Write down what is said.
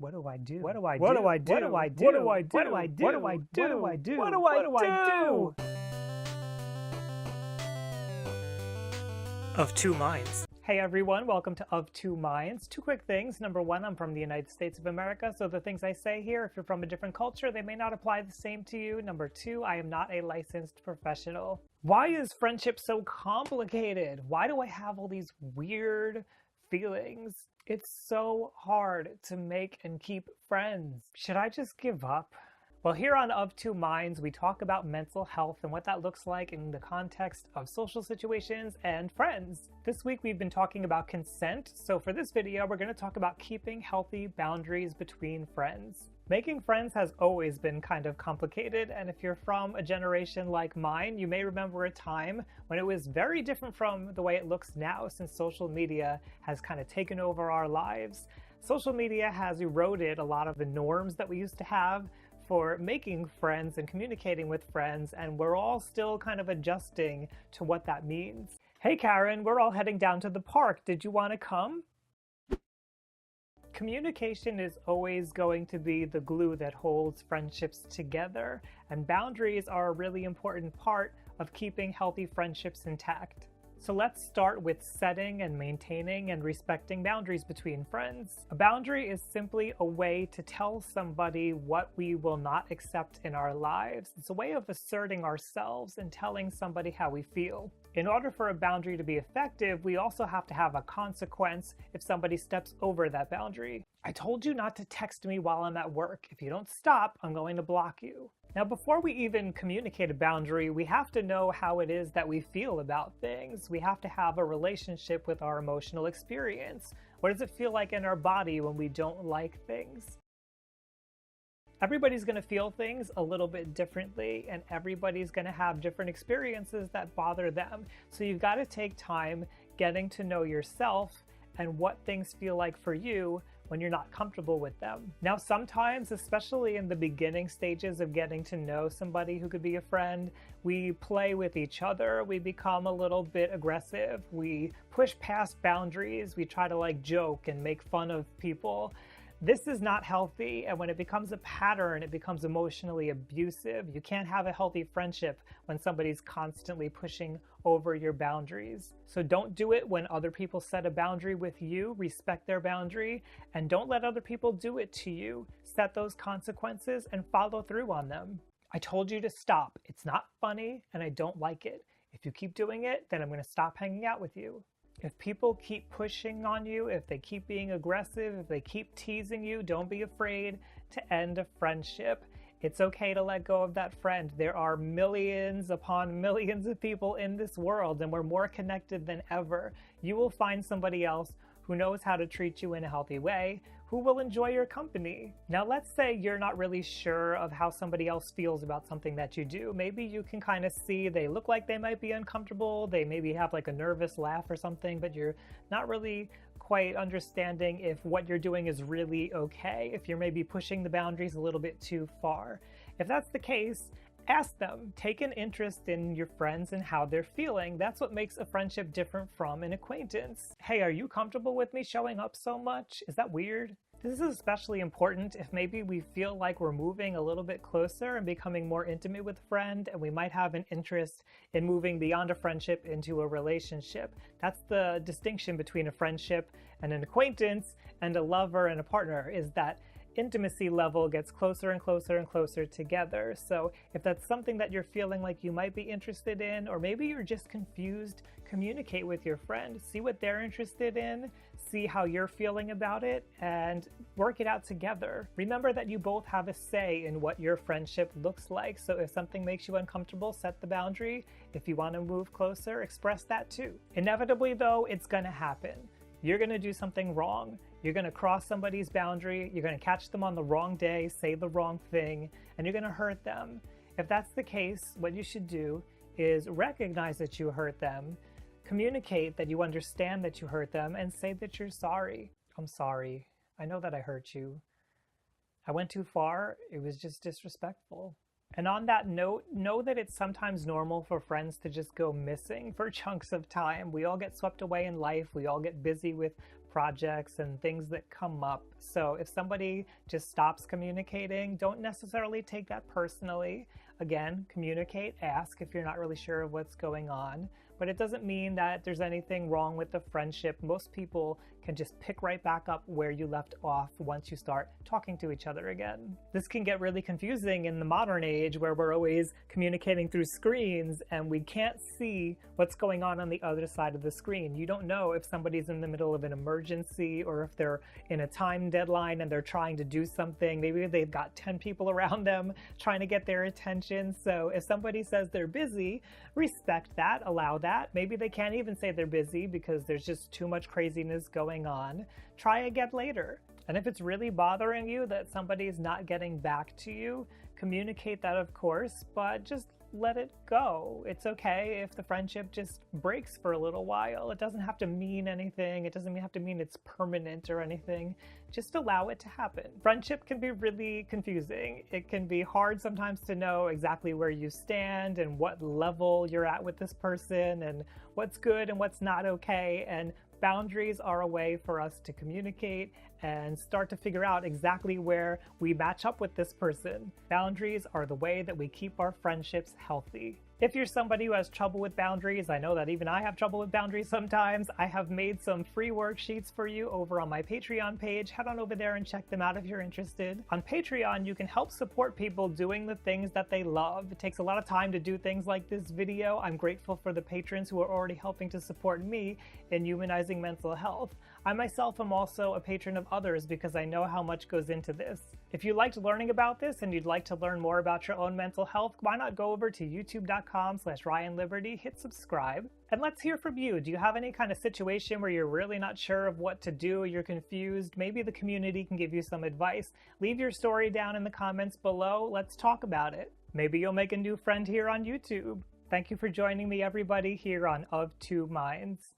What do I do? What do I do? What do I do? What do I do? What do I do? What do I do? What do I do? What do I do? What do What do I do? Of Two Minds. Hey everyone, welcome to Of Two Minds. Two quick things. Number one, I'm from the United States of America, so the things I say here, if you're from a different culture, they may not apply the same to you. Number two, I am not a licensed professional. Why is friendship so complicated? Why do I have all these weird feelings? It's so hard to make and keep friends. Should I just give up? Well, here on Of Two Minds, we talk about mental health and what that looks like in the context of social situations and friends. This week we've been talking about consent, so for this video we're going to talk about keeping healthy boundaries between friends. Making friends has always been kind of complicated, and if you're from a generation like mine, you may remember a time when it was very different from the way it looks now, since social media has kind of taken over our lives. Social media has eroded a lot of the norms that we used to have for making friends and communicating with friends, and we're all still kind of adjusting to what that means. Hey Karen, we're all heading down to the park. Did you want to come? Communication is always going to be the glue that holds friendships together, and boundaries are a really important part of keeping healthy friendships intact. So let's start with setting and maintaining and respecting boundaries between friends. A boundary is simply a way to tell somebody what we will not accept in our lives. It's a way of asserting ourselves and telling somebody how we feel. In order for a boundary to be effective, we also have to have a consequence if somebody steps over that boundary. I told you not to text me while I'm at work. If you don't stop, I'm going to block you. Now, before we even communicate a boundary, we have to know how it is that we feel about things. We have to have a relationship with our emotional experience. What does it feel like in our body when we don't like things? Everybody's going to feel things a little bit differently, and everybody's going to have different experiences that bother them. So you've got to take time getting to know yourself and what things feel like for you when you're not comfortable with them. Now, sometimes, especially in the beginning stages of getting to know somebody who could be a friend, we play with each other, we become a little bit aggressive, we push past boundaries, we try to joke and make fun of people. This is not healthy, and when it becomes a pattern, it becomes emotionally abusive. You can't have a healthy friendship when somebody's constantly pushing over your boundaries. So don't do it when other people set a boundary with you. Respect their boundary, and don't let other people do it to you. Set those consequences and follow through on them. I told you to stop. It's not funny, and I don't like it. If you keep doing it, then I'm going to stop hanging out with you. If people keep pushing on you, if they keep being aggressive, if they keep teasing you, don't be afraid to end a friendship. It's okay to let go of that friend. There are millions upon millions of people in this world, and we're more connected than ever. You will find somebody else who knows how to treat you in a healthy way, who will enjoy your company. Now, let's say you're not really sure of how somebody else feels about something that you do. Maybe you can kind of see they look like they might be uncomfortable, they maybe have a nervous laugh or something, but you're not really quite understanding if what you're doing is really okay, if you're maybe pushing the boundaries a little bit too far. If that's the case, ask them. Take an interest in your friends and how they're feeling. That's what makes a friendship different from an acquaintance. Hey, are you comfortable with me showing up so much? Is that weird? This is especially important if maybe we feel like we're moving a little bit closer and becoming more intimate with a friend, and we might have an interest in moving beyond a friendship into a relationship. That's the distinction between a friendship and an acquaintance and a lover and a partner, is that intimacy level gets closer and closer and closer together. So if that's something that you're feeling like you might be interested in, or maybe you're just confused, communicate with your friend, see what they're interested in, see how you're feeling about it, and work it out together. Remember that you both have a say in what your friendship looks like. So if something makes you uncomfortable, set the boundary. If you want to move closer, express that too. Inevitably though, it's gonna happen. You're gonna do something wrong. You're going to cross somebody's boundary, you're going to catch them on the wrong day, say the wrong thing, and you're going to hurt them. If that's the case, what you should do is recognize that you hurt them, communicate that you understand that you hurt them, and say that you're sorry. I'm sorry. I know that I hurt you. I went too far. It was just disrespectful. And on that note, know that it's sometimes normal for friends to just go missing for chunks of time. We all get swept away in life. We all get busy with projects and things that come up. So if somebody just stops communicating, don't necessarily take that personally. Again, communicate, ask if you're not really sure of what's going on. But it doesn't mean that there's anything wrong with the friendship. Most people can just pick right back up where you left off once you start talking to each other again. This can get really confusing in the modern age where we're always communicating through screens and we can't see what's going on the other side of the screen. You don't know if somebody's in the middle of an emergency or if they're in a time deadline and they're trying to do something. Maybe they've got 10 people around them trying to get their attention. So if somebody says they're busy, respect that, allow that. Maybe they can't even say they're busy because there's just too much craziness going on. Try again later. And if it's really bothering you that somebody's not getting back to you, communicate that, of course, but just let it go. It's okay if the friendship just breaks for a little while. It doesn't have to mean anything. It doesn't have to mean it's permanent or anything. Just allow it to happen. Friendship can be really confusing. It can be hard sometimes to know exactly where you stand and what level you're at with this person and what's good and what's not okay. And boundaries are a way for us to communicate and start to figure out exactly where we match up with this person. Boundaries are the way that we keep our friendships healthy. If you're somebody who has trouble with boundaries, I know that even I have trouble with boundaries sometimes, I have made some free worksheets for you over on my Patreon page. Head on over there and check them out if you're interested. On Patreon, you can help support people doing the things that they love. It takes a lot of time to do things like this video. I'm grateful for the patrons who are already helping to support me in humanizing mental health. I myself am also a patron of others because I know how much goes into this. If you liked learning about this and you'd like to learn more about your own mental health, why not go over to youtube.com/RyanLiberty, hit subscribe, and let's hear from you. Do you have any kind of situation where you're really not sure of what to do, you're confused? Maybe the community can give you some advice. Leave your story down in the comments below. Let's talk about it. Maybe you'll make a new friend here on YouTube. Thank you for joining me, everybody, here on Of Two Minds.